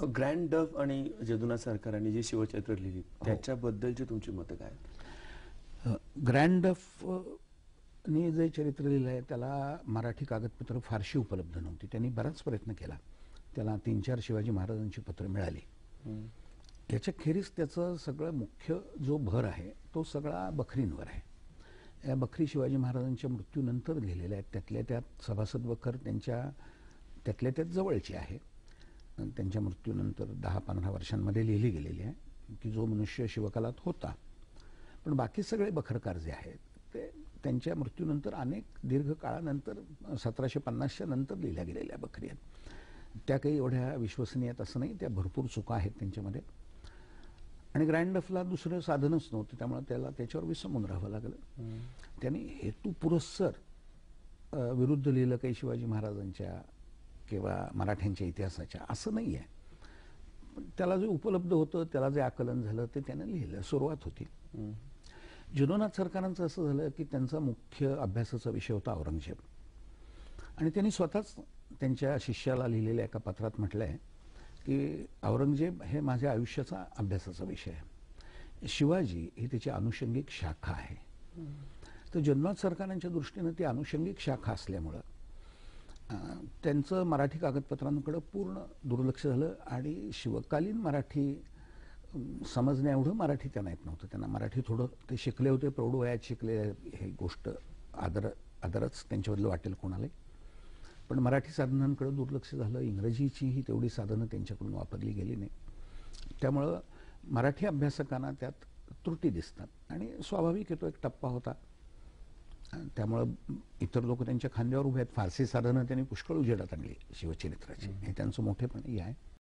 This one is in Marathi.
ग्रँड डफ आणि जदुनाथ सरकारांनी जी शिवचरित्र लिहिली त्याच्याबद्दलची तुमची मतं काय आहेत? ग्रँड डफनी जे चरित्र लिहिलं आहे त्याला मराठी कागदपत्र फारशी उपलब्ध नव्हती. त्यांनी बराच प्रयत्न केला, त्याला 3-4 शिवाजी महाराजांची पत्र मिळाली. याच्याखेरीज त्याचं सगळं मुख्य जो भर आहे तो सगळा बखरींवर आहे. या बखरी शिवाजी महाराजांच्या मृत्यूनंतर लिहिलेल्या आहेत. त्यातल्या त्यात सभासद बखर त्यातल्या त्यात जवळची आहे. त्यांच्या मृत्यूनंतर 10-15 वर्षांमध्ये लिहिली गेलेली आहे की जो मनुष्य शिवकालात होता. पण बाकी सगळे बखरकार जे आहेत ते त्यांच्या मृत्यूनंतर अनेक दीर्घ काळानंतर 1750च्या नंतर लिहिल्या गेलेल्या बखरी आहेत. त्या काही एवढ्या विश्वसनीय आहेत असं नाही, त्या भरपूर चुका आहेत त्यांच्यामध्ये. आणि ग्रँड डफला दुसरं साधनच नव्हतं, त्यामुळे त्याला त्याच्यावर विसंबून राहावं लागलं. त्यांनी हेतू पुरस्सर विरुद्ध लिहिलं काही शिवाजी महाराजांच्या किंवा मराठ्यांच्या इतिहासाच्या, असं नाही आहे. पण त्याला जे उपलब्ध होतं, त्याला जे आकलन झालं ते त्याने लिहिलं, सुरुवात होती. जदुनाथ सरकारांचं असं झालं की त्यांचा मुख्य अभ्यासाचा विषय होता औरंगजेब. आणि त्यांनी स्वतःच त्यांच्या शिष्याला लिहिलेल्या एका पत्रात म्हटलं आहे की औरंगजेब हे माझ्या आयुष्याचा अभ्यासाचा विषय आहे, शिवाजी ही त्याची अनुषंगिक शाखा आहे. तर जदुनाथ सरकारांच्या दृष्टीनं ती अनुषंगिक शाखा असल्यामुळं त्यांचं मराठी कागदपत्रांकडे पूर्ण दुर्लक्ष झालं. आणि शिवकालीन मराठी समजण्या एवढं मराठी त्यांना येत नव्हतं. त्यांना मराठी थोडं ते शिकले होते, प्रौढ वयात शिकले, हे गोष्ट आदरच त्यांच्याबद्दल वाटेल कोणालाही. पण मराठी साधनांकडे दुर्लक्ष झालं. इंग्रजीचीही तेवढी साधनं त्यांच्याकडून वापरली गेली नाही. त्यामुळं मराठी अभ्यासकांना त्यात त्रुटी दिसतात आणि स्वाभाविक येतो एक टप्पा होता. त्यामुळं इतर लोक त्यांच्या खांद्यावर उभे आहेत. फारसी साधनं त्यांनी पुष्कळ उजेडात आणली शिवचरित्राची, हे त्यांचं मोठेपणही आहे.